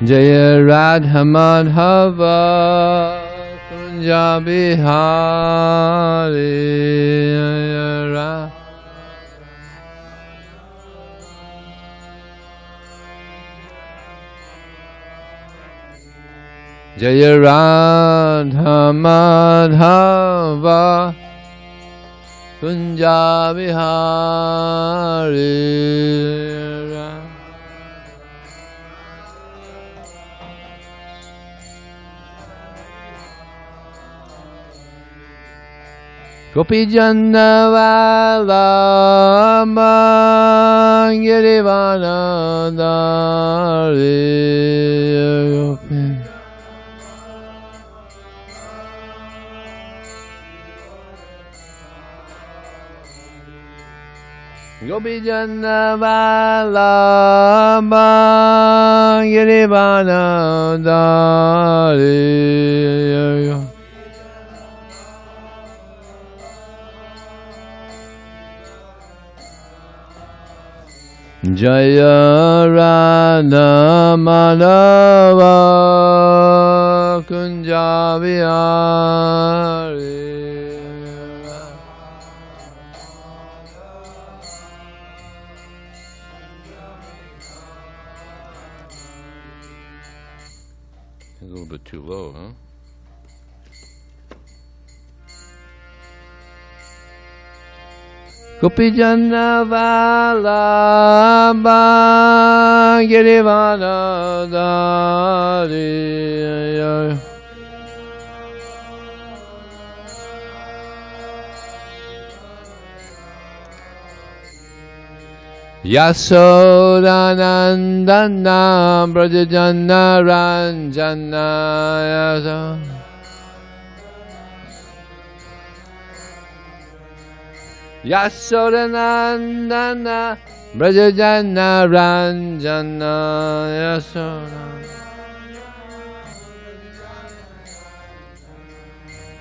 Jaya Radha Madhava Kunja Bihari Jaya Radha Jaya Radha Madhava Kunja Bihari Gopi Janna Vallabha Girivana Dari Gopi Janna Vallabha Girivana Dari Jaya Radha Madhava Kunja Vihari A little bit too low, huh? Gopi Janna Vallabha Girivana Dari Yasodanandana Brajajana Ranjana Yasodanandana Brajajana Ranjana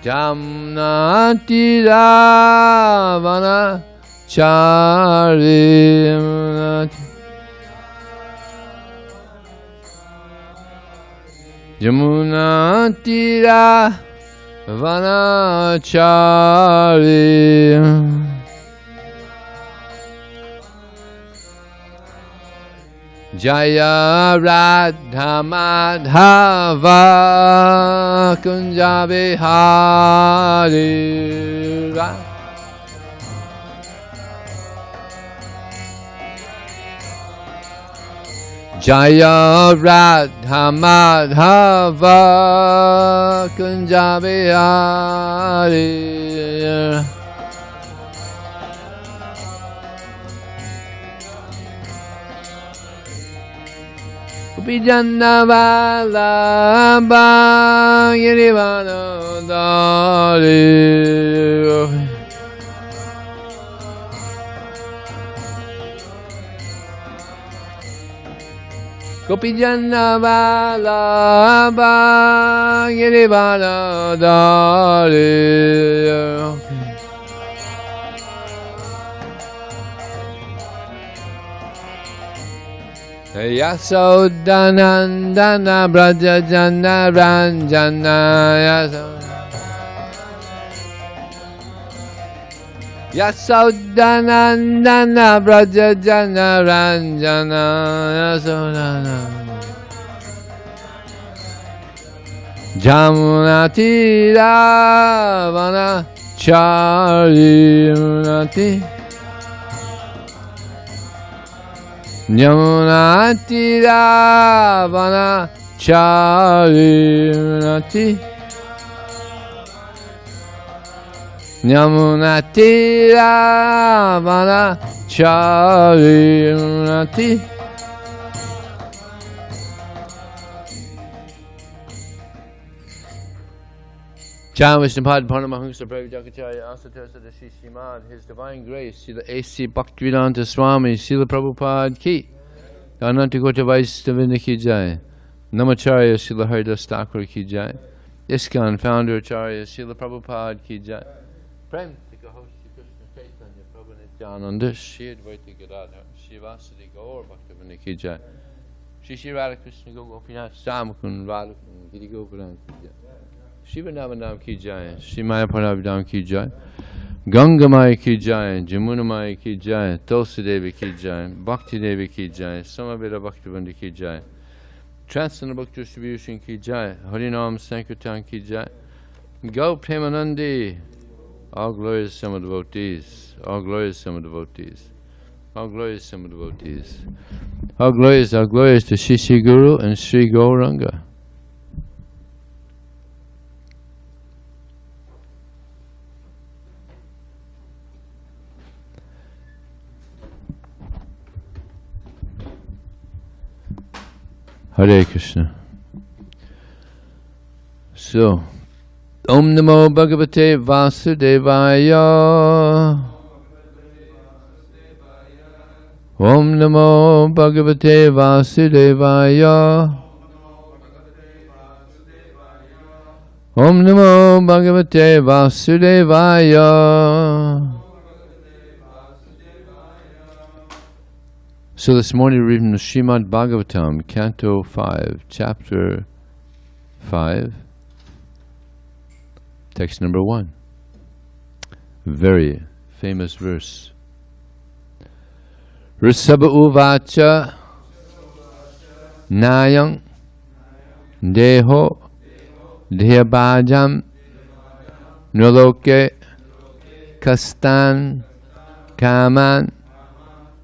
Jamna Tiravana Chari Jamuna Tiravana Chari Jaya Radha Madhava Kunja Bihari Jaya Radha Madhava Kunja Bihari Gopi Janna Vallabha Girivana Dari Gopi Janna Vallabha Girivana Dari Yasodanandana Brajajana Ranjana Yasodanandana Brajajana Ranjana Yasodanandana Jamuna Tiravana Chari Yamuna Tiravana Charinati Yamuna Tiravana Charinati Cham Vishnupad Paramahamsa Prabhupada Asatasa Dashi Srimad, His Divine Grace, Srila A.C. Bhaktivedanta Swami, Srila Prabhupada Ki, Ananta Gota Vaishnavina Ki Jai, Namacharya Srila Haridas Thakur Ki Jai, ISKCON Founder Acharya Srila Prabhupada Ki Jai, Prem Tika Hoshi Krishna Chaitanya Prabhu Nityananda, Shri Advaita Gadadhar, Shivasadi Gaur Bhaktivinoda Ki Jai, Shri Shri Radha Krishna Gopinath Samakun Radha Giri Gopuram Ki Jai. Shiva Namanam Ki Jai. Shri Maya Parabhidam Ki Jai. Ganga Maya Ki Jai. Jamuna Maya Ki Jai. Tulsi Devi Ki Jai. Bhakti Devi Ki Jai. Samaveda Bhakti Bandhi Ki Jai. Transcendental Book Distribution Ki Jai. Harinam Sankirtan Ki Jai. Go Premanandi. All glories to some devotees. All glories to some devotees. All glories to some devotees. All glories to Shri Shri Guru and Sri Gauranga. Hare Krishna. So, Om Namo Bhagavate Vasudevaya. Om Namo Bhagavate Vasudevaya. Om Namo Bhagavate Vasudevaya. So this morning we read from the Srimad Bhagavatam, Canto 5, Chapter 5, text number 1. Very famous verse. Rsabhadeva nayam deho dehabhajam naloke kastan kaman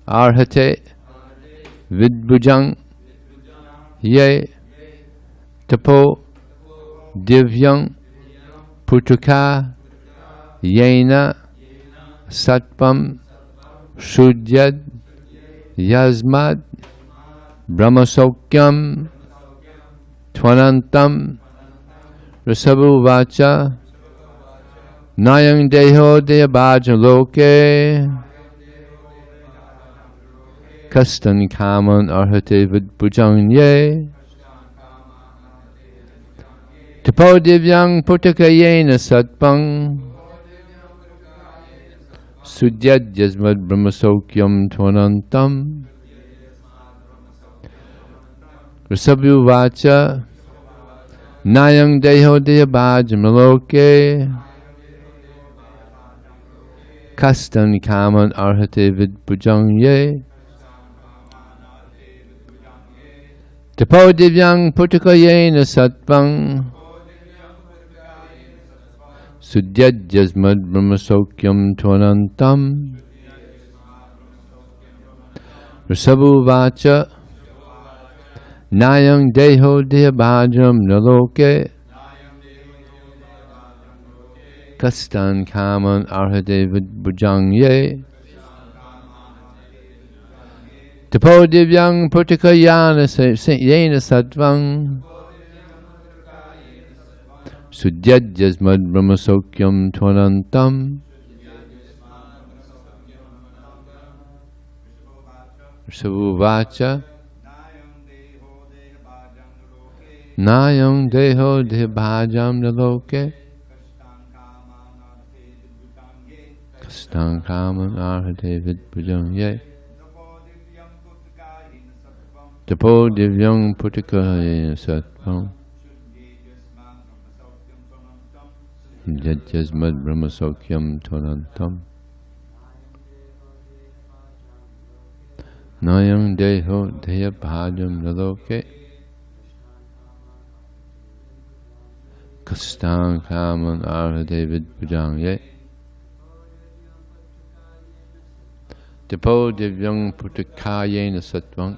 arhate vidbhujang ye tapo divyam putuka yena satpam shudyad yasmad brahmasokyam tvanantam Rsabhadeva nayam deho dehabhajam loke kastan kaman arhate vidbhujang ye tapo divyam putuka yena satpam Sudyad Yasmad Brahmasokyam Tvanantam. Rsabhadeva nayam deho dehabhajam loke kastan kaman arhate vidbhujang ye tapo divyam putuka yena satpam Sudyad Yasmad Brahmasokyam Tvanantam. Rsabhadeva nayam deho dehabhajam naloke kastan kaman arhate vidbhujang ye tapo divyam putuka yena satvam Sudyad Yasmad Brahmasokyam Tvanantam. Rsabhadeva nayam deho dehabhajam naloke kastan kaman arhate vidbhujang ye tapo divyam putuka yena satvam Yasmad Brahmasokyam Tvanantam. Nayam deho dehabhajam naloke kastan kaman arhate vidbhujang ye tapo divyam putuka yena satvam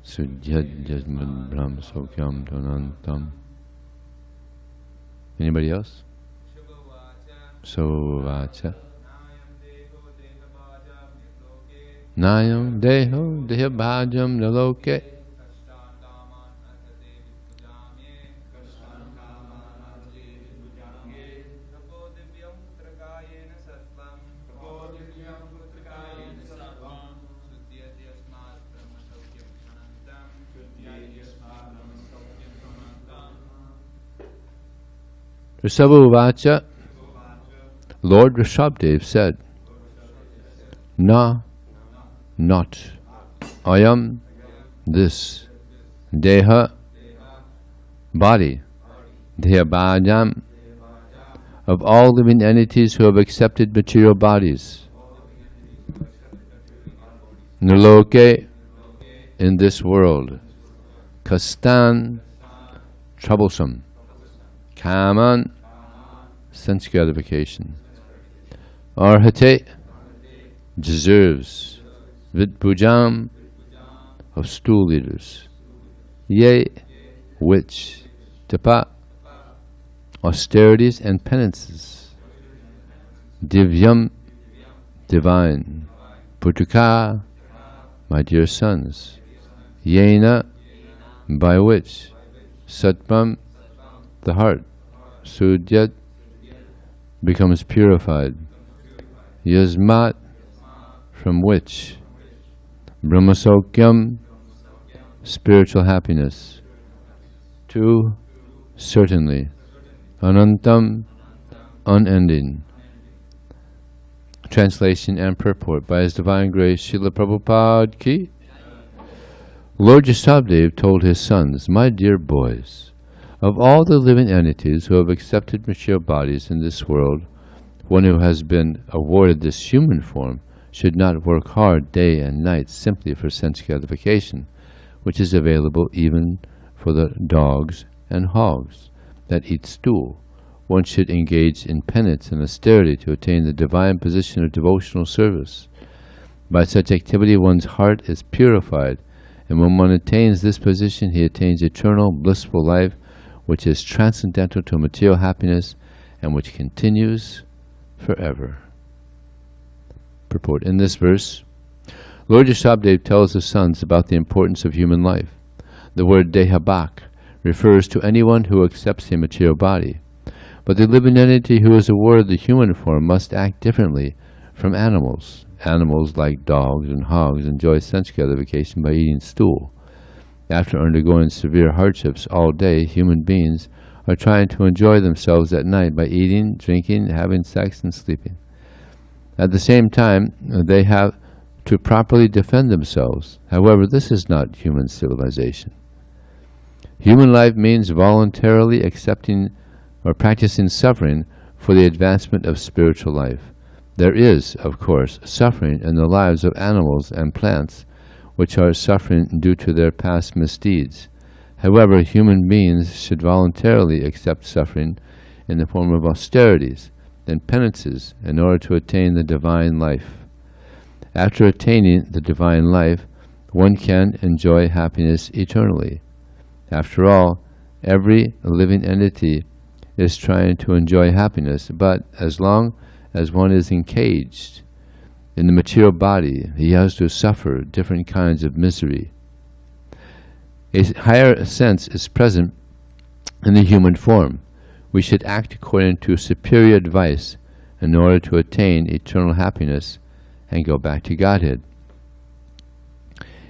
Sudyad Yasmad Brahmasokyam Tvanantam. Anybody else? Sovacha nayam deho dehabhajam naloke Rsabhadeva, Lord Rsabhadeva said, Na not. Ayam, this. Deha, body. Dehabhajam, of all living entities who have accepted material bodies. Niloke, in this world. Kastan, troublesome. Kaman, sense gratification. Arhate, deserves. Vitpujam, of stool leaders. Ye, which. Tapa, austerities and penances. Divyam, divine. Putuka, my dear sons. Yena, by which. Satvam, the heart. Sudyat, becomes purified. Yasmat, from which. Brahmasokyam, spiritual happiness. To, certainly. Anantam, unending. Translation and purport by His Divine Grace Srila Prabhupada Ki. Lord Rsabhadeva told his sons, my dear boys, of all the living entities who have accepted material bodies in this world, one who has been awarded this human form should not work hard day and night simply for sense gratification, which is available even for the dogs and hogs that eat stool. One should engage in penance and austerity to attain the divine position of devotional service. By such activity one's heart is purified, and when one attains this position, he attains eternal blissful life, which is transcendental to material happiness and which continues forever. Purport. In this verse, Lord Rsabhadeva tells his sons about the importance of human life. The word dehabhak refers to anyone who accepts a material body, but the living entity who is awarded the human form must act differently from animals. Animals like dogs and hogs enjoy sense gratification by eating stool. After undergoing severe hardships all day, human beings are trying to enjoy themselves at night by eating, drinking, having sex, and sleeping. At the same time, they have to properly defend themselves. However, this is not human civilization. Human life means voluntarily accepting or practicing suffering for the advancement of spiritual life. There is, of course, suffering in the lives of animals and plants, which are suffering due to their past misdeeds. However, human beings should voluntarily accept suffering in the form of austerities and penances in order to attain the divine life. After attaining the divine life, one can enjoy happiness eternally. After all, every living entity is trying to enjoy happiness, but as long as one is encaged in the material body, he has to suffer different kinds of misery. A higher sense is present in the human form. We should act according to superior advice in order to attain eternal happiness and go back to Godhead.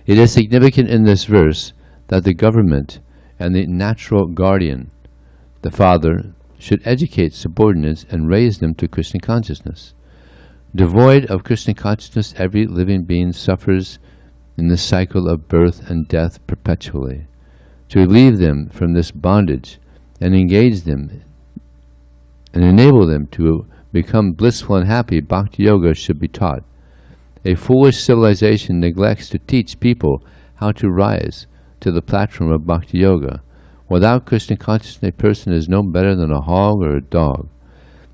It is significant in this verse that the government and the natural guardian, the father, should educate subordinates and raise them to Krishna consciousness. Devoid of Krishna consciousness, every living being suffers in the cycle of birth and death perpetually. To relieve them from this bondage and engage them and enable them to become blissful and happy, bhakti-yoga should be taught. A foolish civilization neglects to teach people how to rise to the platform of bhakti-yoga. Without Krishna consciousness, a person is no better than a hog or a dog.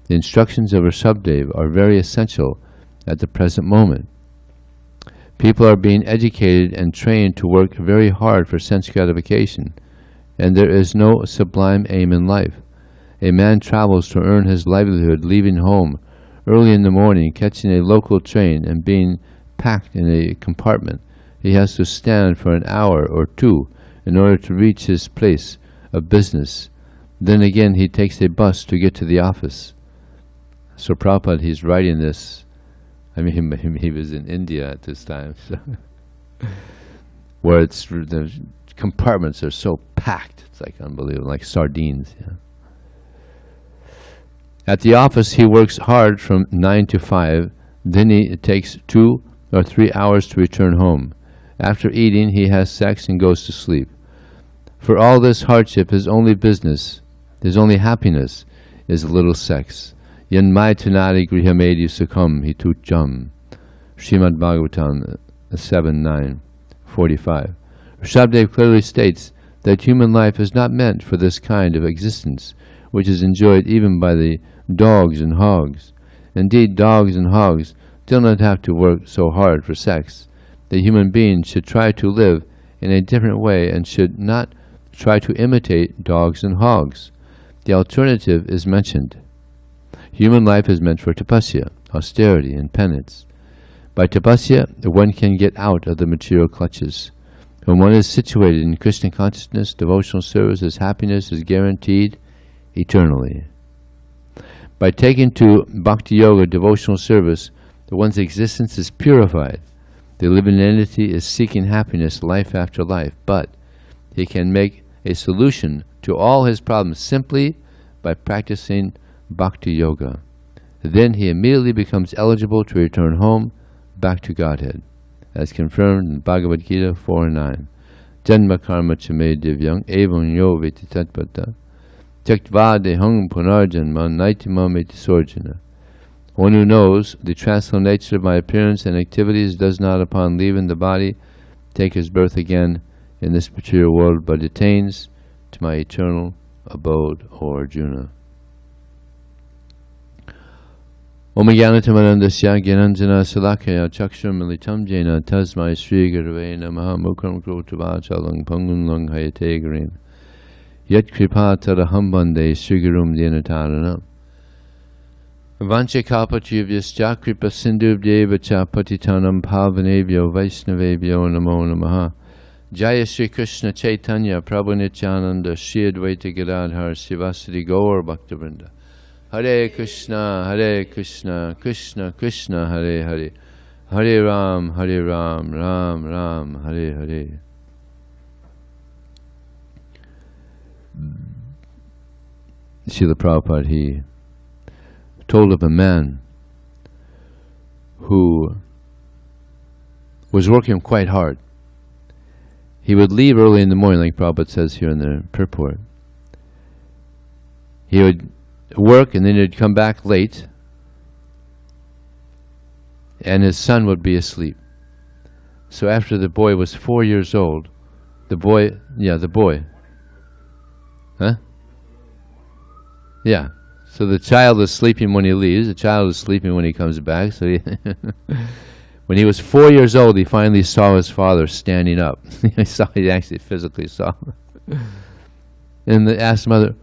The instructions of Rsabhadeva are very essential at the present moment. People are being educated and trained to work very hard for sense gratification, and there is no sublime aim in life. A man travels to earn his livelihood, leaving home early in the morning, catching a local train and being packed in a compartment. He has to stand for an hour or two in order to reach his place of business. Then again he takes a bus to get to the office. So Prabhupada, he's writing this, I mean he was in India at this time, so where the compartments are so packed, it's like unbelievable, like sardines. Yeah. At the office he works hard from 9 to 5, then he takes 2 or 3 hours to return home. After eating, he has sex and goes to sleep. For all this hardship, his only business, his only happiness, is a little sex. Yanmai tanadi grihamedi sukham hitu jam. Srimad Bhagavatam 7:9-45. Rsabhadeva clearly states that human life is not meant for this kind of existence, which is enjoyed even by the dogs and hogs. Indeed, dogs and hogs do not have to work so hard for sex. The human being should try to live in a different way and should not try to imitate dogs and hogs. The alternative is mentioned. Human life is meant for tapasya, austerity, and penance. By tapasya, one can get out of the material clutches. When one is situated in Krishna consciousness, devotional service, his happiness is guaranteed eternally. By taking to bhakti-yoga, devotional service, one's existence is purified. The living entity is seeking happiness life after life, but he can make a solution to all his problems simply by practicing bhakti-yoga. Then he immediately becomes eligible to return home, back to Godhead, as confirmed in Bhagavad-gītā 4:9. Janma karma chame divyam evaṁ yo vetti tattvataḥ tyaktvā dehaṁ punar janma naiti Arjuna. One who knows the transcendental nature of my appearance and activities does not, upon leaving the body, take his birth again in this material world, but attains to my eternal abode, O Arjuna. Om Jnanatamānandasya Gyananjana Salakaya Chakshur Militam Jena Tasmai Sri Gurave Namaha Mukram Krotavachalang Pangun Lang Hayate Garin Yat Kripa Tadaham Bande Sri Gurum Dhyanatarana Vancha Kalpatriyascha Kripa Sindhubhyevacha Patitanam Pavanebhyo Vaishnavebhyo Namo Namaha Jaya Sri Krishna Chaitanya Prabhu Nityananda Shri Advaita Gadadhar Sivasadi Gaur Bhaktivinoda Hare Krishna, Krishna Krishna, Hare Hare, Hare Ram, Ram Ram, Hare Hare. Srila Prabhupada, he told of a man who was working quite hard. He would leave early in the morning, like Prabhupada says here in the purport. He would work and then he'd come back late and his son would be asleep. So after the boy was 4 years old, the boy, so the child is sleeping when he leaves, the child is sleeping when he comes back. So when he was 4 years old, he finally saw his father standing up. He actually physically saw him. And they asked the mother,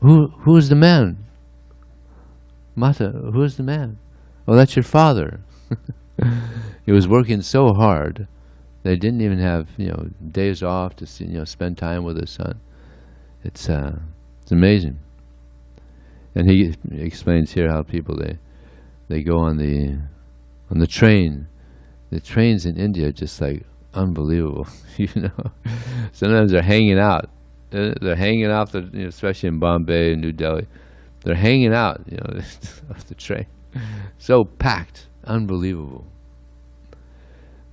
Who's the man? Mata, who's the man? Oh, that's your father. He was working so hard. They didn't even have, days off to spend time with his son. It's amazing. And he explains here how people they go on the train. The trains in India are just like unbelievable. Sometimes they're hanging out. They're hanging off especially in Bombay and New Delhi. They're hanging out, off the train. So packed, unbelievable.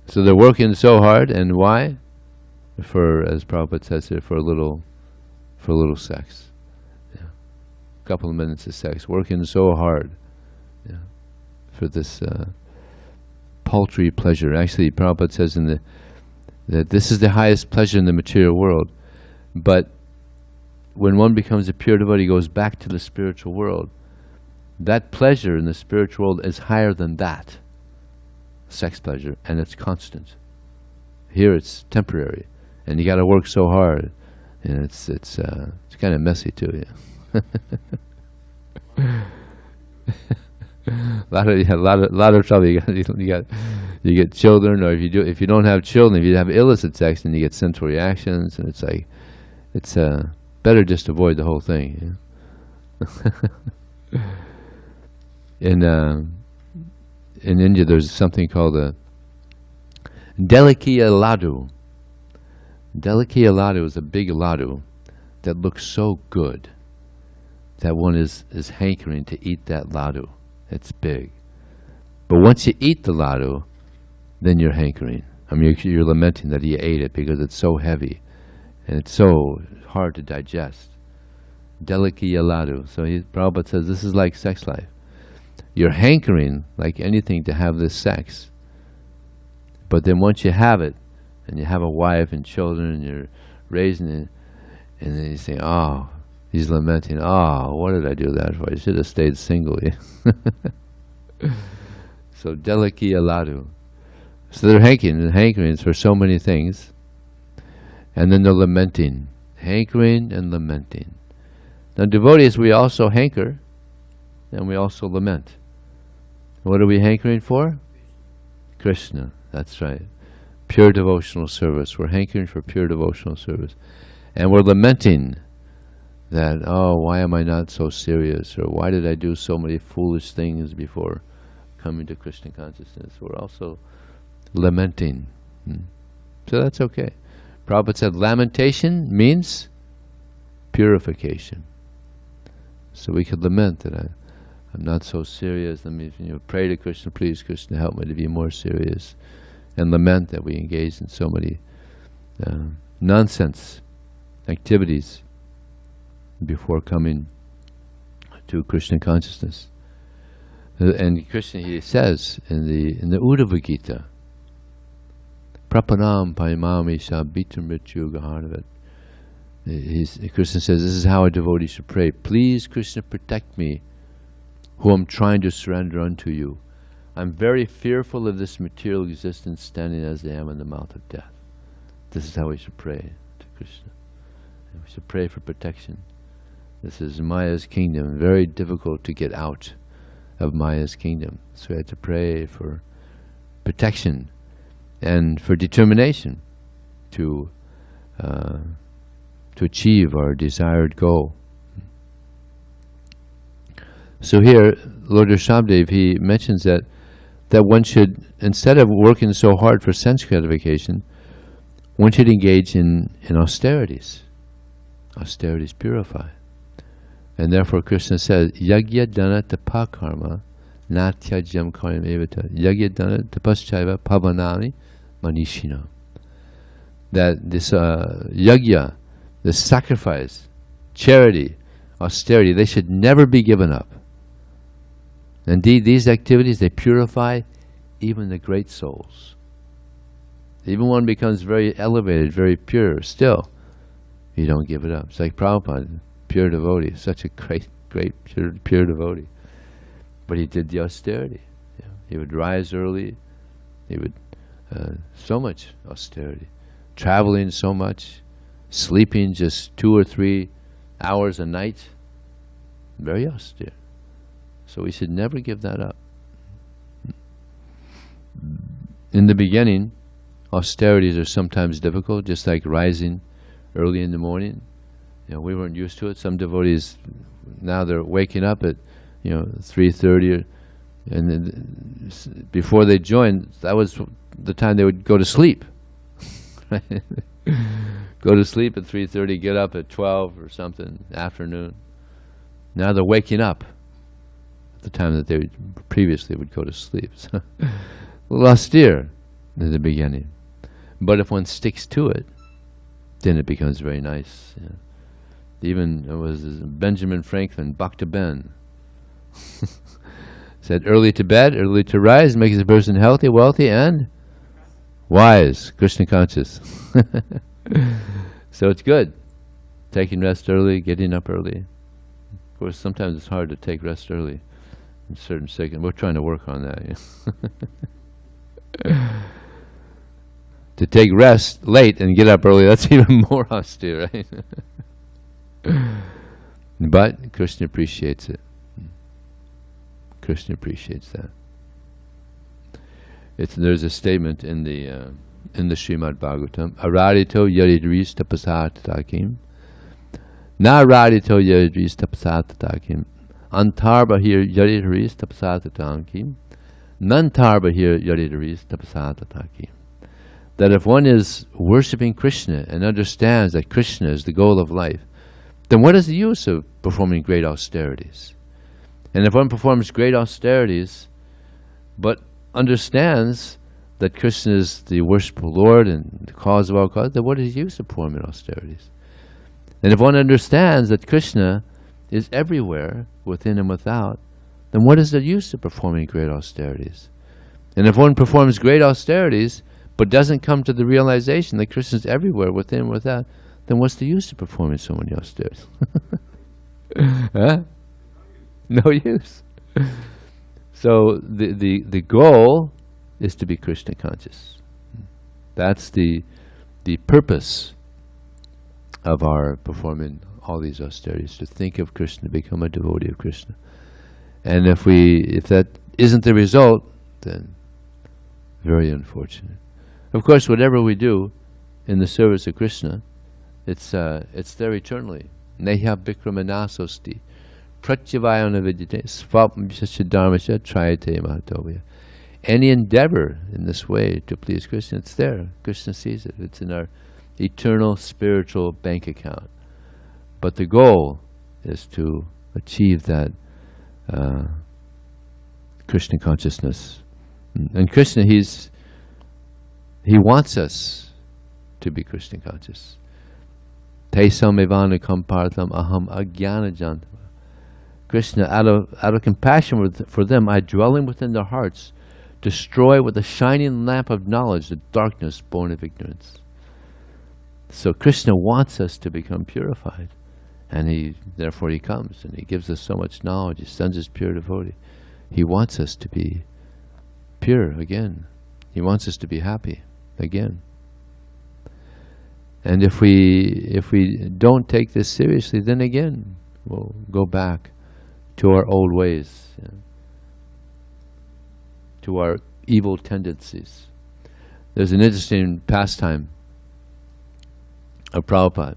So they're working so hard, and why? For, as Prabhupada says here, for a little sex. A couple of minutes of sex, working so hard for this paltry pleasure. Actually, Prabhupada says that this is the highest pleasure in the material world. But when one becomes a pure devotee, goes back to the spiritual world, that pleasure in the spiritual world is higher than that sex pleasure, and it's constant. Here it's temporary, and you got to work so hard, and it's kind of messy too. A lot of trouble. You get children, or if you don't have children, if you have illicit sex, then you get sensual reactions, and it's better just to avoid the whole thing. In India, there's something called a delikiya laddu. Delikiya laddu is a big laddu that looks so good that one is hankering to eat that laddu. It's big. But once you eat the laddu, then you're hankering. I mean, you're lamenting that he ate it because it's so heavy and it's so hard to digest. Deliki yaladu. So Prabhupada says this is like sex life. You're hankering like anything to have this sex. But then once you have it, and you have a wife and children, and you're raising it, and then you say, oh, he's lamenting, oh, what did I do that for? I should have stayed single. So, deliki aladu. So they're hankering for so many things. And then they're lamenting. Hankering and lamenting. Now, devotees, we also hanker, and we also lament. What are we hankering for? Krishna, that's right. Pure devotional service. We're hankering for pure devotional service. And we're lamenting that, oh, why am I not so serious? Or why did I do so many foolish things before coming to Krishna consciousness? We're also lamenting. So that's okay. Prabhupada said lamentation means purification. So we could lament that I'm not so serious. Let me pray to Krishna, please Krishna help me to be more serious. And lament that we engage in so many nonsense activities before coming to Krishna consciousness. And Krishna, he says in the Bhagavad-gītā, Prapanam paimami sabitam mrityu gaharnavat. Krishna says, this is how a devotee should pray. Please, Krishna, protect me, who am trying to surrender unto you. I'm very fearful of this material existence, standing as I am in the mouth of death. This is how we should pray to Krishna. We should pray for protection. This is Maya's kingdom, very difficult to get out of Maya's kingdom. So we have to pray for protection and for determination to achieve our desired goal. So here, Lord Rsabhadeva, he mentions that one should, instead of working so hard for sense gratification, one should engage in austerities. Austerities purify. And therefore Krishna says, Yagya dana tapa karma natyajyam karyam evata. Yagya dana tapaschaiva pavanani manishina. That this yagya, the sacrifice, charity, austerity, they should never be given up. Indeed, these activities, they purify even the great souls. Even one becomes very elevated, very pure, still, you don't give it up. It's like Prabhupada, pure devotee, such a great, pure devotee. But he did the austerity. He would rise early, he would, so much austerity. Traveling so much, sleeping just 2 or 3 hours a night, very austere. So we should never give that up. In the beginning, austerities are sometimes difficult, just like rising early in the morning. We weren't used to it. Some devotees, now they're waking up at 3:30, and then before they joined, that was the time they would go to sleep. Go to sleep at 3:30, get up at 12 or something, afternoon. Now they're waking up at the time that they previously would go to sleep. So, a little austere in the beginning. But if one sticks to it, then it becomes very nice. Even it was Benjamin Franklin, Bhakta Ben, said, early to bed, early to rise, makes a person healthy, wealthy, and wise, Krishna conscious. So it's good, taking rest early, getting up early. Of course, sometimes it's hard to take rest early in certain seconds. We're trying to work on that. To take rest late and get up early, that's even more austere, right? But Krishna appreciates it. Krishna appreciates that. There's a statement in the Srimad Bhagavatam, Aradito yaridris tapasatakim, na aradito yaridris tapasatakim, antarbahir yaridris tapasatakim, nantarbahir yaridris tapasatakim. That if one is worshipping Krishna and understands that Krishna is the goal of life, then what is the use of performing great austerities? And if one performs great austerities, but understands that Krishna is the worshipful Lord and the cause of all cause, then what is the use of performing austerities? And if one understands that Krishna is everywhere, within and without, then what is the use of performing great austerities? And if one performs great austerities, but doesn't come to the realization that Krishna is everywhere, within and without, then what's the use of performing so many austerities? Huh? No use. So the goal is to be Krishna conscious. That's the purpose of our performing all these austerities, to think of Krishna, become a devotee of Krishna. And if that isn't the result, then very unfortunate. Of course, whatever we do in the service of Krishna, it's there eternally. Neha bikramanasosti pratyavayana vidyate svapamyasya dharmasya trayate mahatovya. Any endeavor in this way to please Krishna, it's there. Krishna sees it. It's in our eternal spiritual bank account. But the goal is to achieve that Krishna consciousness. And Krishna, he wants us to be Krishna conscious. Tesam evanakam partham aham ajnana jantava. Krishna, out of compassion for them, I, dwelling within their hearts, destroy with a shining lamp of knowledge the darkness born of ignorance. So Krishna wants us to become purified, and therefore he comes and he gives us so much knowledge. He sends his pure devotee. He wants us to be pure again. He wants us to be happy again. And if we don't take this seriously, then again we'll go back to our old ways, to our evil tendencies. There's an interesting pastime of Prabhupada.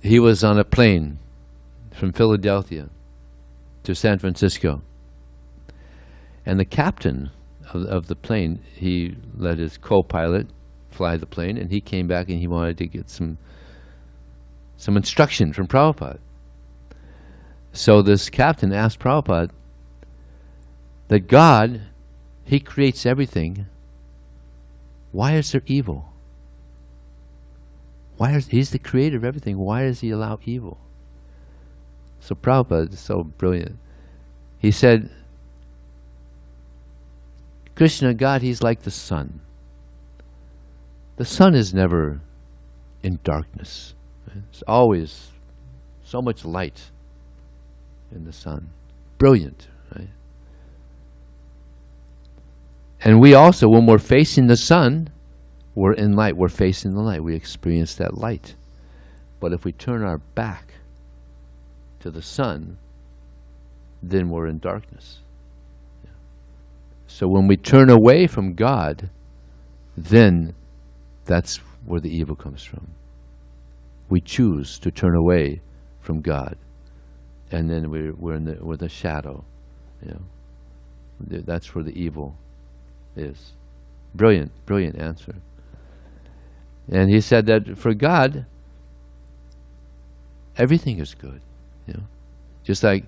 He was on a plane from Philadelphia to San Francisco, and the captain of the plane, he let his co-pilot fly the plane, and he came back and he wanted to get some instruction from Prabhupada. So this captain asked Prabhupada that God, he creates everything. Why is there evil? He's the creator of everything. Why does he allow evil? So Prabhupada is so brilliant. He said, Krishna, God, he's like the sun. The sun is never in darkness. There's always so much light in the sun. Brilliant, right? And we also, when we're facing the sun, we're in light. We're facing the light. We experience that light. But if we turn our back to the sun, then we're in darkness. So when we turn away from God, then that's where the evil comes from. We choose to turn away from God, and then we're in the shadow. That's where the evil is. Brilliant, brilliant answer. And he said that for God, everything is good. Just like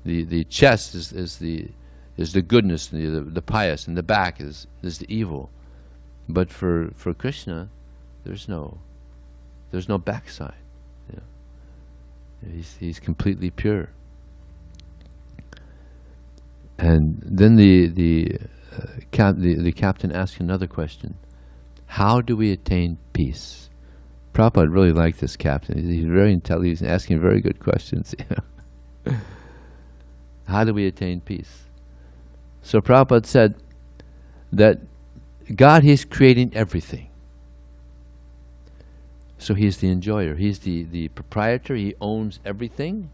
the chest is the goodness, the pious, and the back is the evil. But for Krishna, there's no backside. He's completely pure. And then the captain asked another question: how do we attain peace? Prabhupada really liked this captain. He's very intelligent. He's asking very good questions. How do we attain peace? So Prabhupada said that God, he's creating everything. So he's the enjoyer. He's the proprietor. He owns everything.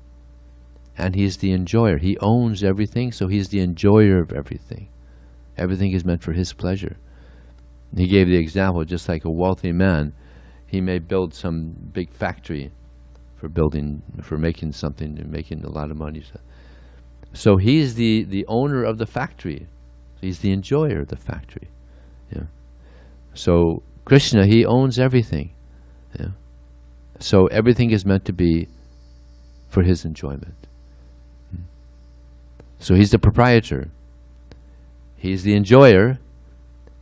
And he's the enjoyer. He owns everything, so he's the enjoyer of everything. Everything is meant for his pleasure. He gave the example, just like a wealthy man, he may build some big factory for making something and making a lot of money. So he's the owner of the factory. He's the enjoyer of the factory. So Krishna, he owns everything. So everything is meant to be for his enjoyment. So he's the proprietor. He's the enjoyer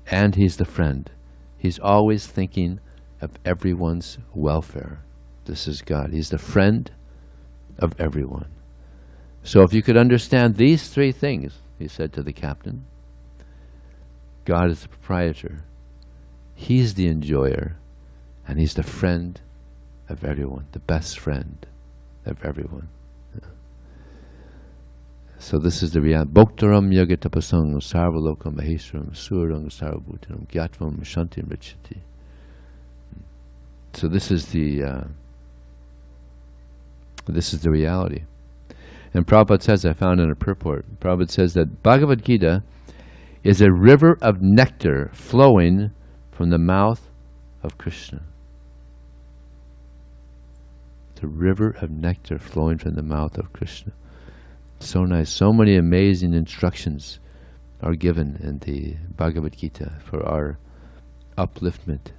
and He's the friend. He's always thinking of everyone's welfare. This is God. He's the friend of everyone. So if you could understand these three things, he said to the captain, God is the proprietor, He's the enjoyer, and He's the friend of everyone, the best friend of everyone. So this is the reality. Bhoktaram yagatapasang sarvalokam maheswaram surang sarvabhutanam gyatvam shantim richati. So this is the reality. And Prabhupada says, I found in a purport, Prabhupada says that Bhagavad-gītā is a river of nectar flowing from the mouth of Krishna. It's a river of nectar flowing from the mouth of Krishna. So nice. So many amazing instructions are given in the Bhagavad-gītā for our upliftment.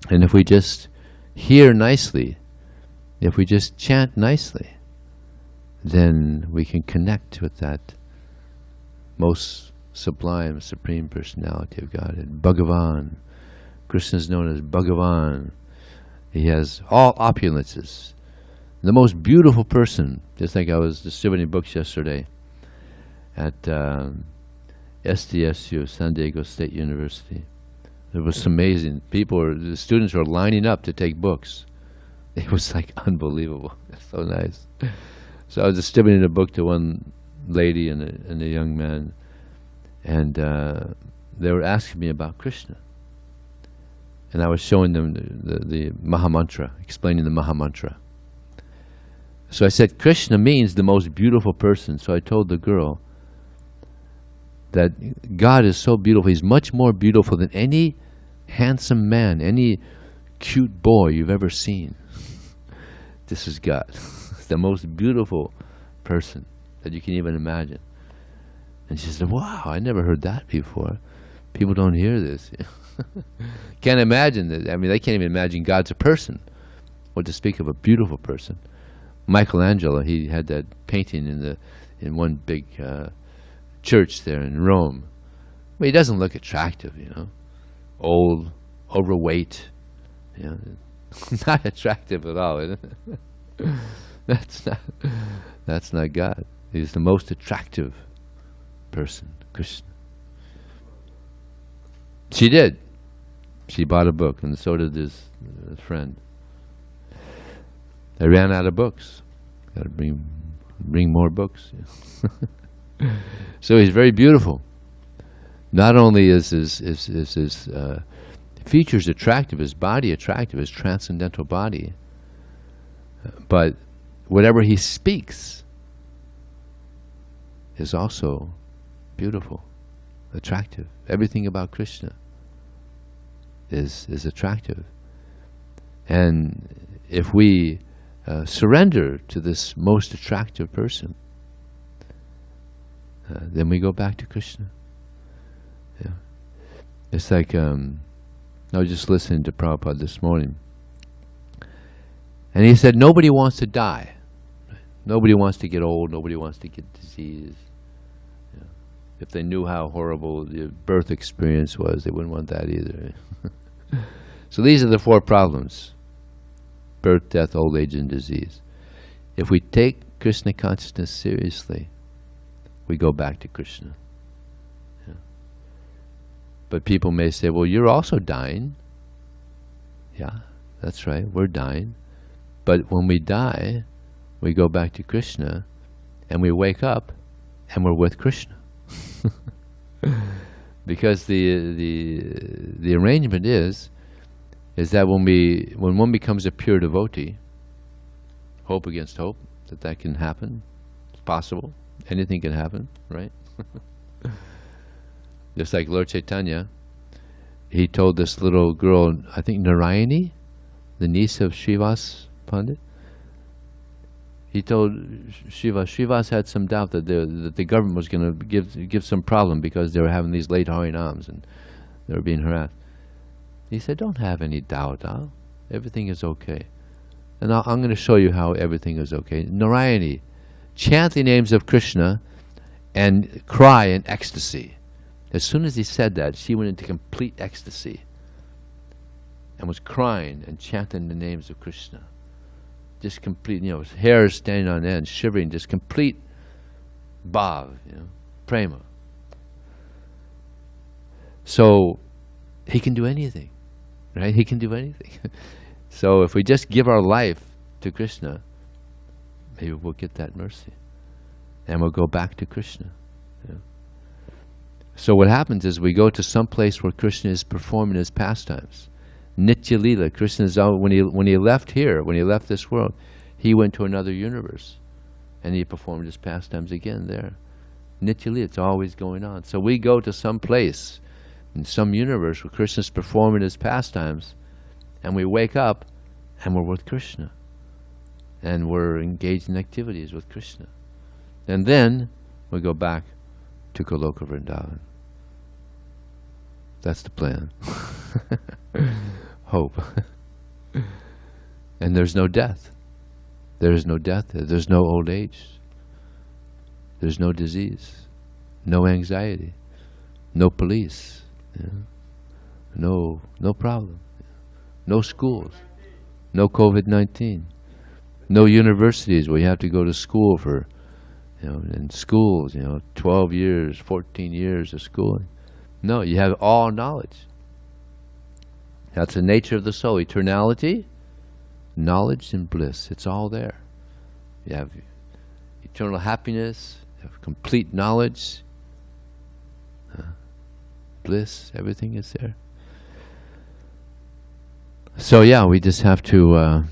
And if we just hear nicely, if we just chant nicely, then we can connect with that most sublime, supreme personality of Godhead. Bhagavan. Krishna is known as Bhagavan. He has all opulences. The most beautiful person, just like I was distributing books yesterday at SDSU, San Diego State University. It was amazing. The students were lining up to take books. It was like unbelievable. So nice. So I was distributing a book to one lady and a young man, and they were asking me about Krishna. And I was showing them the Mahamantra, explaining the Mahamantra. So I said, Krishna means the most beautiful person. So I told the girl that God is so beautiful. He's much more beautiful than any handsome man, any cute boy you've ever seen. This is God. The most beautiful person that you can even imagine. And she said, wow, I never heard that before. People don't hear this. Can't imagine that. I mean, they can't even imagine God's a person. What to speak of a beautiful person. Michelangelo, he had that painting in one big church there in Rome. But he doesn't look attractive, you know. Old, overweight, you know. Not attractive at all, isn't it? That's not God. He's the most attractive person, Krishna. She did. She bought a book, and so did his friend. They ran out of books. Got to bring more books. So he's very beautiful. Not only is his features attractive, his body attractive, his transcendental body, but whatever he speaks is also beautiful, attractive. Everything about Krishna is attractive. And if we surrender to this most attractive person, then we go back to Krishna. Yeah. It's like I was just listening to Prabhupada this morning, and he said nobody wants to die. Nobody wants to get old. Nobody wants to get disease. Yeah. If they knew how horrible the birth experience was, they wouldn't want that either. So these are the four problems: birth, death, old age, and disease. If we take Krishna consciousness seriously, we go back to Krishna. Yeah. But people may say, well, you're also dying. Yeah, that's right, we're dying. But when we die, we go back to Krishna, and we wake up, and we're with Krishna. Because the arrangement is that when one becomes a pure devotee, hope against hope, that can happen. It's possible. Anything can happen, right? Just like Lord Chaitanya, he told this little girl, I think Narayani, the niece of Srivas Pandit, he told Srivas had some doubt that the government was going to give some problem because they were having these late harinams and they were being harassed. He said, don't have any doubt, huh? Everything is okay. And I'm going to show you how everything is okay. Narayani, chant the names of Krishna and cry in ecstasy. As soon as he said that, she went into complete ecstasy and was crying and chanting the names of Krishna. Just complete, hair standing on end, shivering, just complete bhav, prema. So he can do anything, right? He can do anything. So if we just give our life to Krishna, maybe we'll get that mercy, and we'll go back to Krishna. So what happens is we go to some place where Krishna is performing his pastimes. Nitya Lila, Krishna is out, when he left here, when he left this world, he went to another universe, and he performed his pastimes again there. Nitya Lila, it's always going on. So we go to some place in some universe where Krishna is performing his pastimes, and we wake up, and we're with Krishna, and we're engaged in activities with Krishna, and then we go back to Goloka Vrindavan. That's the plan. Hope. And there's no death. There is no death. There's no old age. There's no disease. No anxiety. No police. No problem. No schools. No COVID-19. No universities where you have to go to school for, in schools, 12 years, 14 years of schooling. No, you have all knowledge. That's the nature of the soul. Eternality, knowledge, and bliss. It's all there. You have eternal happiness, you have complete knowledge, bliss, everything is there. So yeah, we just have to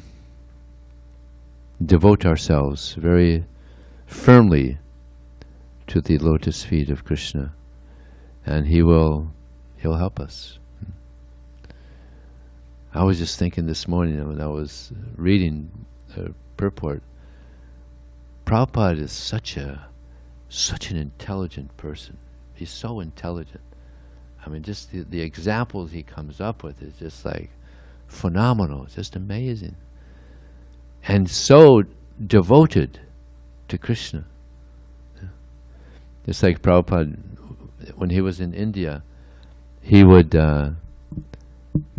devote ourselves very firmly to the lotus feet of Krishna, and he'll help us. I was just thinking this morning when I was reading the purport, Prabhupada is such an intelligent person. He's so intelligent. I mean, just the examples he comes up with is just like phenomenal, just amazing. And so devoted to Krishna. Just like Prabhupada, when he was in India, he would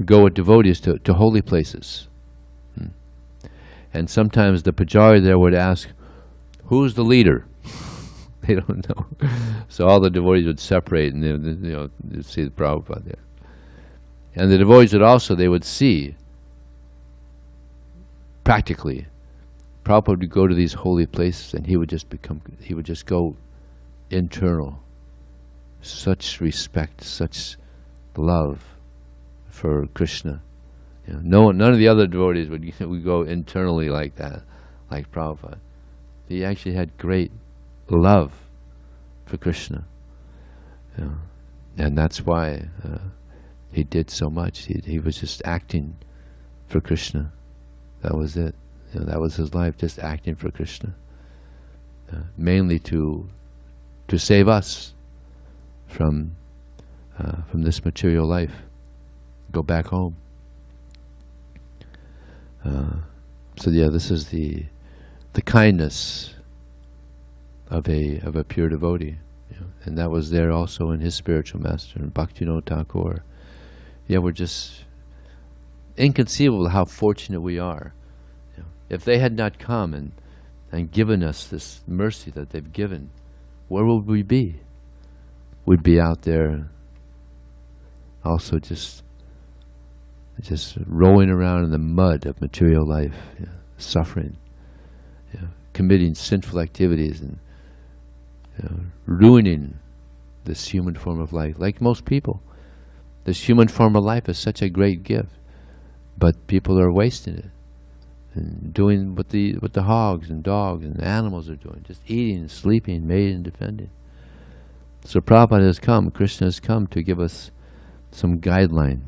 go with devotees to holy places. And sometimes the pujari there would ask, who's the leader? They don't know. So all the devotees would separate, and you'd see the Prabhupada there. And the devotees they would see, practically, Prabhupada would go to these holy places, and he would just go internal. Such respect, such love for Krishna. None of the other devotees would go internally like that, like Prabhupada. He actually had great love for Krishna, and that's why he did so much. He was just acting for Krishna. That was it. That was his life, just acting for Krishna, mainly to save us from this material life. Go back home. So yeah, this is the kindness of a pure devotee, and that was there also in his spiritual master, in Bhaktivinoda Thakur. Yeah, we're just inconceivable how fortunate we are. If they had not come and given us this mercy that they've given, where would we be? We'd be out there also just rolling around in the mud of material life, suffering, committing sinful activities, and ruining this human form of life. Like most people, this human form of life is such a great gift, but people are wasting it and doing what the hogs and dogs and animals are doing, just eating, sleeping, mating, and defending. So Prabhupada has come, Krishna has come to give us some guideline.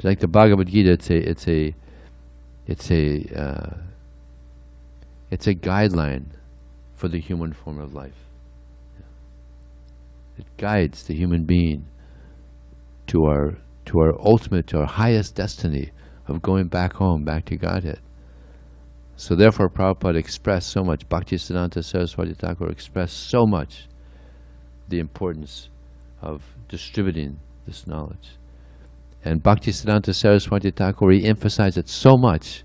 Like the Bhagavad-gītā, it's a guideline for the human form of life. It guides the human being to our ultimate, to our highest destiny of going back home, back to Godhead. So therefore Prabhupada expressed so much, Bhaktisiddhanta Saraswati Thakur expressed so much the importance of distributing this knowledge. And Bhaktisiddhanta Saraswati Thakur, he emphasized it so much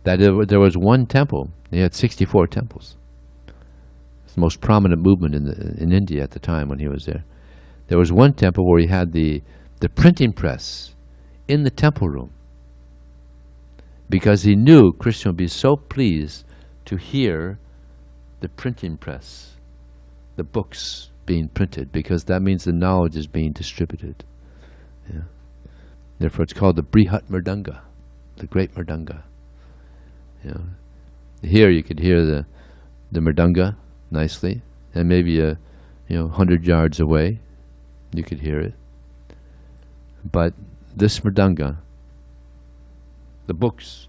that there was one temple. He had 64 temples. It's the most prominent movement in India at the time when he was there. There was one temple where he had the printing press in the temple room, because he knew Krishna would be so pleased to hear the printing press, the books being printed, because that means the knowledge is being distributed. Yeah. Therefore it's called the Brihat Mridanga, the great Mridanga. You know, here you could hear the Mridanga nicely, and maybe 100 yards away you could hear it. But this Mridanga, the books,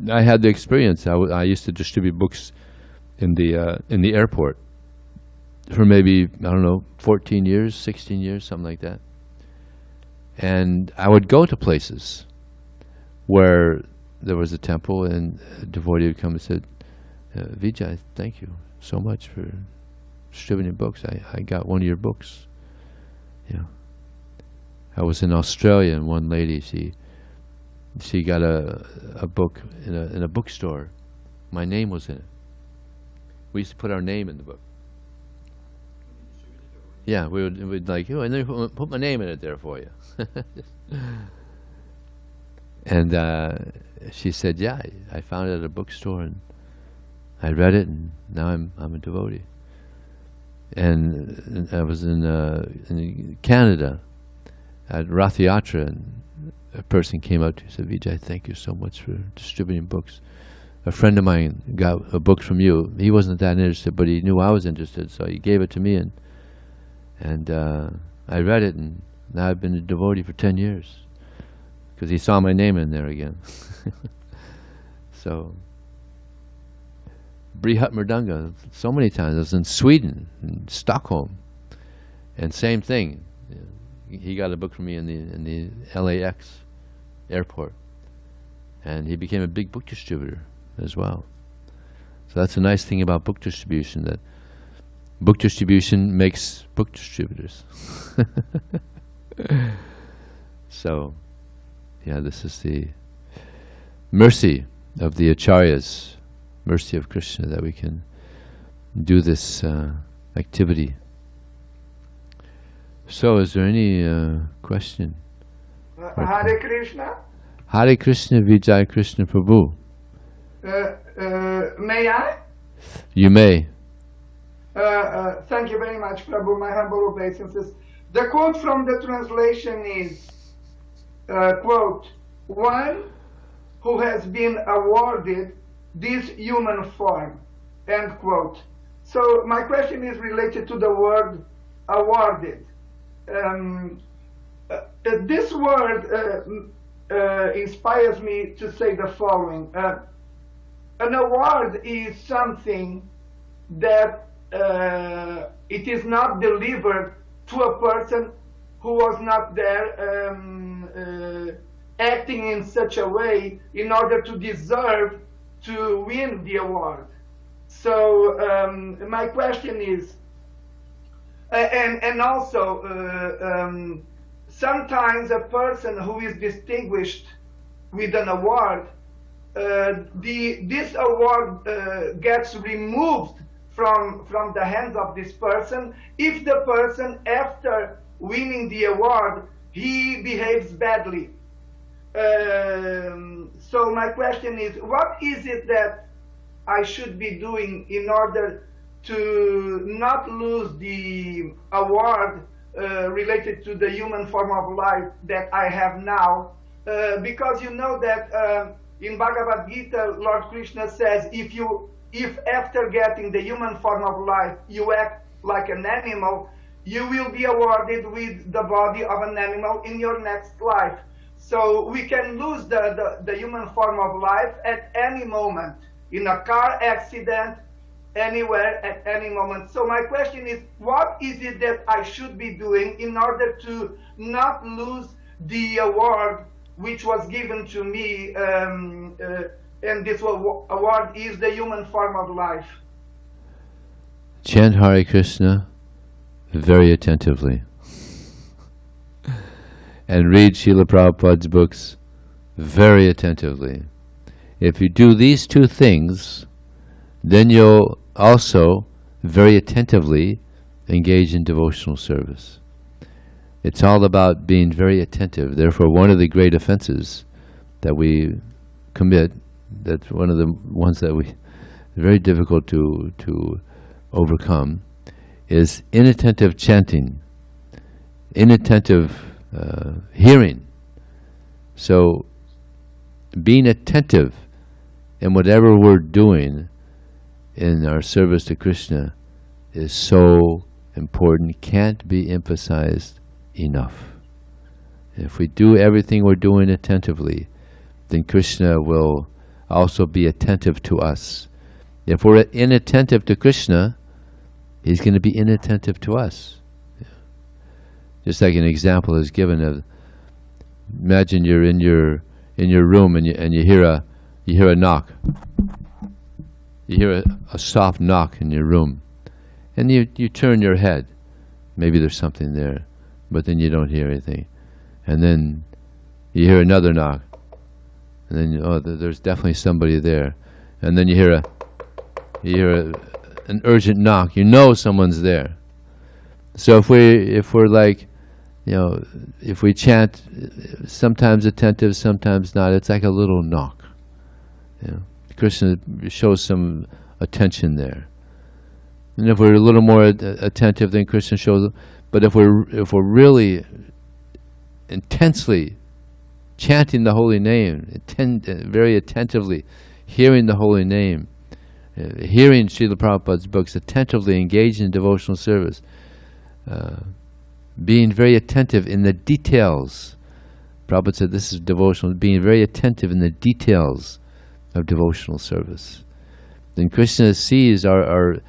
I had the experience. I used to distribute books in the airport for maybe, 14 years, 16 years, something like that. And I would go to places where there was a temple, and a devotee would come and said, Vijay, thank you so much for distributing books. I got one of your books. I was in Australia, and one lady, she got a book in a bookstore. My name was in it. We used to put our name in the book. Yeah, we'd like, and then put my name in it there for you. And she said, yeah, I found it at a bookstore, and I read it, and now I'm a devotee. And I was in Canada at Rath Yatra, and a person came up to me and said, Vijay, thank you so much for distributing books. A friend of mine got a book from you. He wasn't that interested, but he knew I was interested, so he gave it to me, and I read it, and now I've been a devotee for 10 years, because he saw my name in there again. So, Brihat Mridanga, so many times. I was in Sweden, in Stockholm, and same thing. He got a book from me in the LAX airport, and he became a big book distributor as well. So that's a nice thing about book distribution, that book distribution makes book distributors. So, yeah, this is the mercy of the acharyas, mercy of Krishna, that we can do this activity. So, is there any question? Hare Krishna. Hare Krishna, Vijaya Krishna Prabhu. May I? You may. Thank you very much, Prabhu. My humble obeisances. The quote from the translation is, quote, one who has been awarded this human form, end quote. So my question is related to the word awarded. This word inspires me to say the following. An award is something that it is not delivered to a person who was not there acting in such a way in order to deserve to win the award. So my question is, and also sometimes a person who is distinguished with an award, this award gets removed from the hands of this person if the person, after winning the award, he behaves badly. So my question is, what is it that I should be doing in order to not lose the award related to the human form of life that I have now? Because you know that in Bhagavad-gītā, Lord Krishna says, if after getting the human form of life you act like an animal, you will be awarded with the body of an animal in your next life. So we can lose the human form of life at any moment, in a car accident, anywhere, at any moment. So my question is, what is it that I should be doing in order to not lose the award which was given to me, and this award is the human form of life? Chant Hare Krishna very attentively. And read Srila Prabhupada's books very attentively. If you do these two things, then you'll also very attentively engage in devotional service. It's all about being very attentive. Therefore, one of the great offenses that we commit, that's one of the ones that we very difficult to overcome, is inattentive chanting, inattentive hearing. So being attentive in whatever we're doing in our service to Krishna is so important, can't be emphasized enough. If we do everything we're doing attentively, then Krishna will also be attentive to us. If we're inattentive to Krishna, He's going to be inattentive to us. Just like an example is given of, imagine you're in your room and you hear a knock. You hear a soft knock in your room, and you turn your head. Maybe there's something there, but then you don't hear anything. And then you hear another knock, and then there's definitely somebody there. And then you hear an urgent knock. You know someone's there. So if we're like, if we chant, sometimes attentive, sometimes not, it's like a little knock. Krishna shows some attention there. And if we're a little more attentive, then Krishna shows. But if we're really intensely chanting the holy name, very attentively hearing the holy name, hearing Srila Prabhupada's books, attentively engaged in devotional service, being very attentive in the details. Prabhupada said this is devotional, being very attentive in the details of devotional service. Then Krishna sees our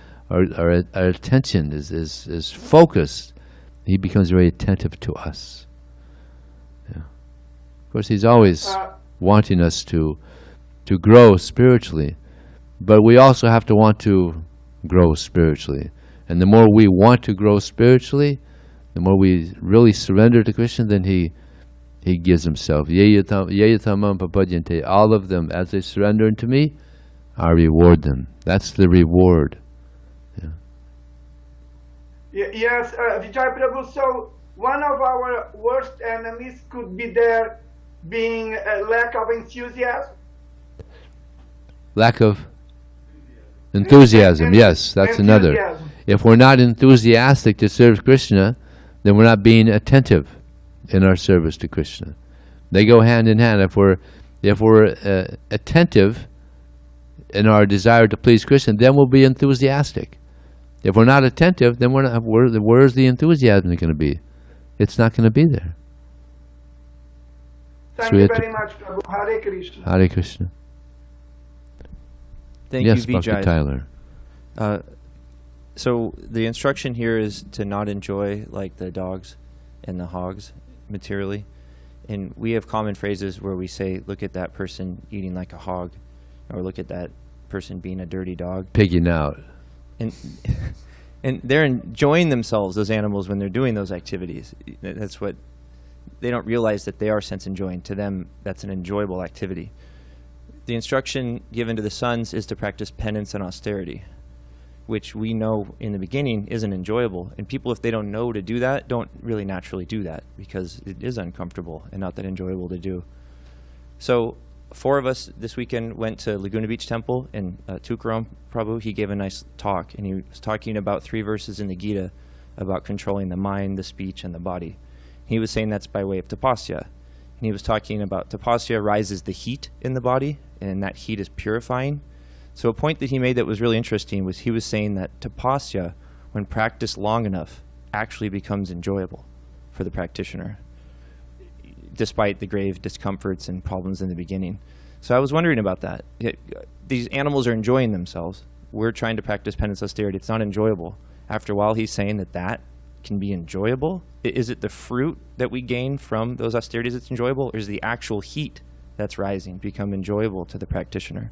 attention is focused. He becomes very attentive to us. Of course, He's always wanting us to grow spiritually, but we also have to want to grow spiritually. And the more we want to grow spiritually, the more we really surrender to Krishna, then He gives Himself. Yeyatamam papadyante. All of them, as they surrender unto me, I reward them. That's the reward. Yes, Vijay Prabhu, so one of our worst enemies could be there being a lack of enthusiasm? Lack of enthusiasm, yes, that's another. If we're not enthusiastic to serve Krishna, then we're not being attentive in our service to Krishna. They go hand in hand. If we're attentive in our desire to please Krishna, then we'll be enthusiastic. If we're not attentive, then where's the enthusiasm going to be? It's not going to be there. Thank you very much, Prabhu. Hare Krishna. Hare Krishna. Thank yes, you, Vijay. Bhakti Tyler. So the instruction here is to not enjoy like the dogs and the hogs materially. And we have common phrases where we say, look at that person eating like a hog, or look at that person being a dirty dog. Pigging out. And they're enjoying themselves, those animals, when they're doing those activities. That's what they don't realize, that they are sense enjoying. To them, that's an enjoyable activity. The instruction given to the sons is to practice penance and austerity, which we know in the beginning isn't enjoyable. And people, if they don't know to do that, don't really naturally do that, because it is uncomfortable and not that enjoyable to do. So 4 of us this weekend went to Laguna Beach Temple, and Tukaram Prabhu, he gave a nice talk, and he was talking about 3 verses in the Gita about controlling the mind, the speech, and the body. He was saying that's by way of tapasya. And he was talking about tapasya rises the heat in the body, and that heat is purifying. So a point that he made that was really interesting was he was saying that tapasya, when practiced long enough, actually becomes enjoyable for the practitioner, despite the grave discomforts and problems in the beginning. So I was wondering about that. These animals are enjoying themselves. We're trying to practice penance austerity. It's not enjoyable. After a while, he's saying that can be enjoyable. Is it the fruit that we gain from those austerities that's enjoyable, or is the actual heat that's rising become enjoyable to the practitioner?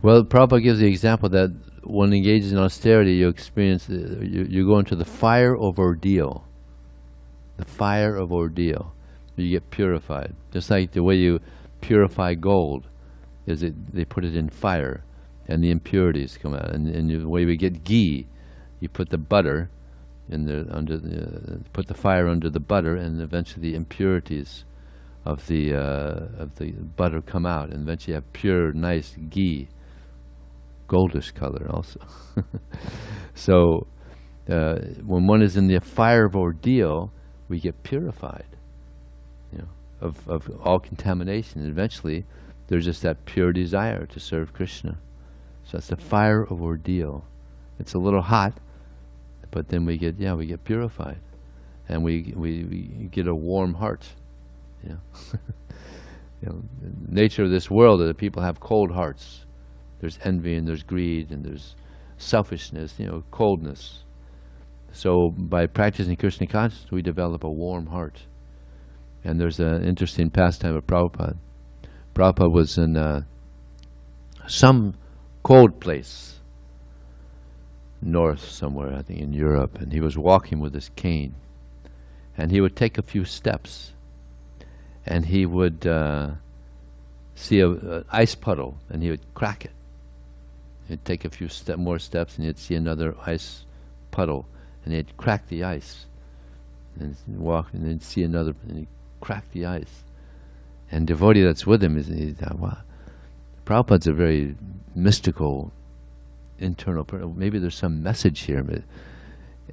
Well, Prabhupada gives the example that when engaged in austerity, you experience, you go into the fire of ordeal. The fire of ordeal. You get purified. Just like the way you purify gold, is they put it in fire, and the impurities come out. And the way we get ghee, you put the butter in put the fire under the butter, and eventually the impurities of the butter come out, and eventually you have pure, nice ghee, goldish color also. So when one is in the fire of ordeal, we get purified, of all contamination. And eventually, there's just that pure desire to serve Krishna. So that's the fire of ordeal. It's a little hot, but then we get purified, and we get a warm heart. Nature of this world is that people have cold hearts. There's envy and there's greed and there's selfishness, coldness. So by practicing Krishna consciousness, we develop a warm heart. And there's an interesting pastime of Prabhupada. Prabhupada was in some cold place, north somewhere, I think in Europe, and he was walking with his cane. And he would take a few steps, and he would see an ice puddle, and he would crack it. He'd take a few more steps, and he'd see another ice puddle, and he'd crack the ice. And walk, and then see another, and he'd crack the ice. And devotee that's with him he thought, wow, Prabhupada's a very mystical, internal person. Maybe there's some message here.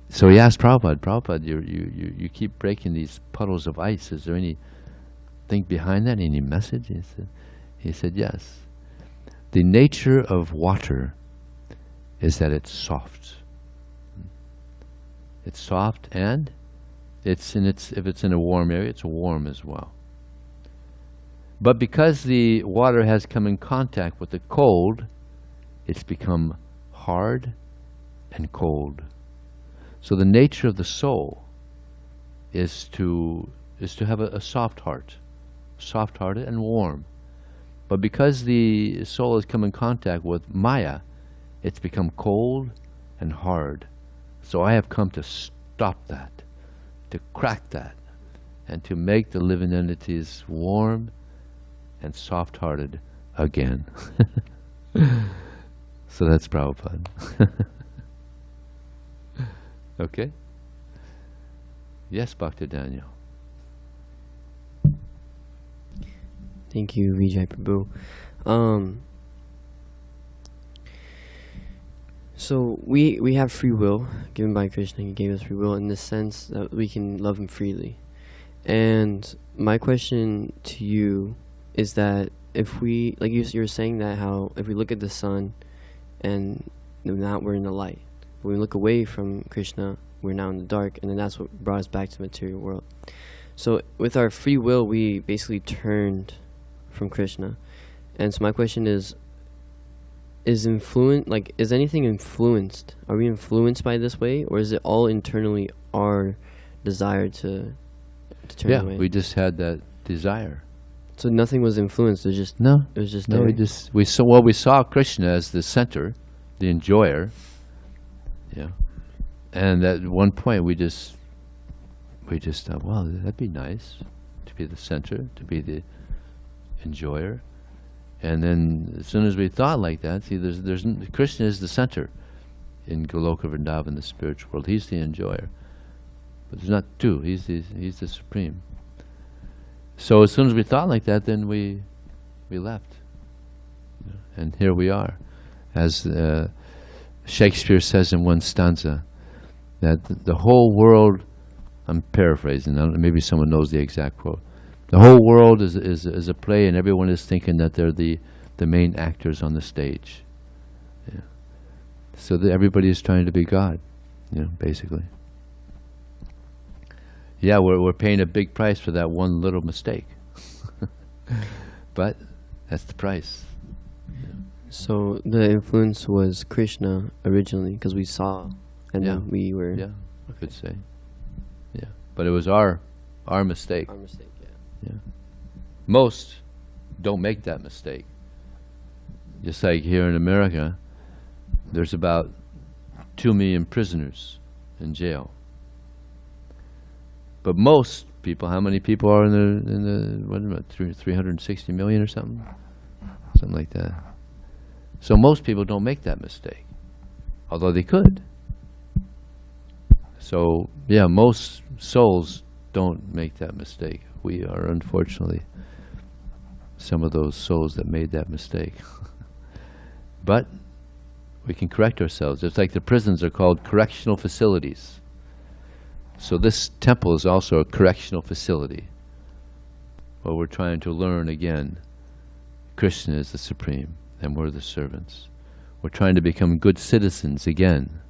So he asked Prabhupada, you keep breaking these puddles of ice. Is there anything behind that? Any message? He said, yes. The nature of water is that it's soft. It's soft, and if it's in a warm area, it's warm as well. But because the water has come in contact with the cold, it's become hard and cold. So the nature of the soul is to have a soft heart, soft-hearted and warm. But because the soul has come in contact with Maya, it's become cold and hard. So I have come to stop that, to crack that, and to make the living entities warm and soft-hearted again. So that's Prabhupada. Okay? Yes, Bhakti Daniel. Thank you, Vijay Prabhu. So we have free will given by Krishna. He gave us free will in the sense that we can love him freely. And my question to you is that if we, like you were saying that how if we look at the sun and now we're in the light, when we look away from Krishna, we're now in the dark, and then that's what brought us back to the material world. So with our free will, we basically turned from Krishna. And so my question is anything influenced? Are we influenced by this way, or is it all internally our desire to turn away? Yeah, we just had that desire. So nothing was influenced. It was just no. There. We saw Krishna as the center, the enjoyer. Yeah, and at one point we just thought, well, that'd be nice to be the center, to be the enjoyer. And then as soon as we thought like that, see, there's Krishna is the center in Goloka Vrindavan, the spiritual world. He's the enjoyer, but there's not two. He's the supreme. So as soon as we thought like that, then we left, and here we are, as Shakespeare says in one stanza, that the whole world. I'm paraphrasing. Maybe someone knows the exact quote. The whole world is a play, and everyone is thinking that they're the main actors on the stage. Yeah. So that everybody is trying to be God, basically. Yeah, we're paying a big price for that one little mistake. But that's the price. So the influence was Krishna originally, because we saw, and then we were... Yeah, I could say. Yeah, but it was our mistake. Our mistake, Yeah. Most don't make that mistake. Just like here in America, there's about 2 million prisoners in jail. But most people, how many people are in the what about 360 million or something? Something like that. So most people don't make that mistake, although they could. So yeah, most souls don't make that mistake. We are unfortunately some of those souls that made that mistake. But we can correct ourselves. It's like the prisons are called correctional facilities. So this temple is also a correctional facility where we're trying to learn again. Krishna is the Supreme and we're the servants. We're trying to become good citizens again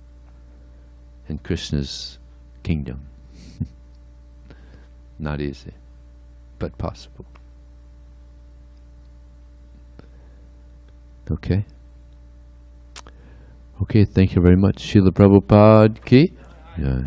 in Krishna's kingdom. Not easy, but possible. Okay? Okay, thank you very much. Srila Prabhupada ki. Yeah.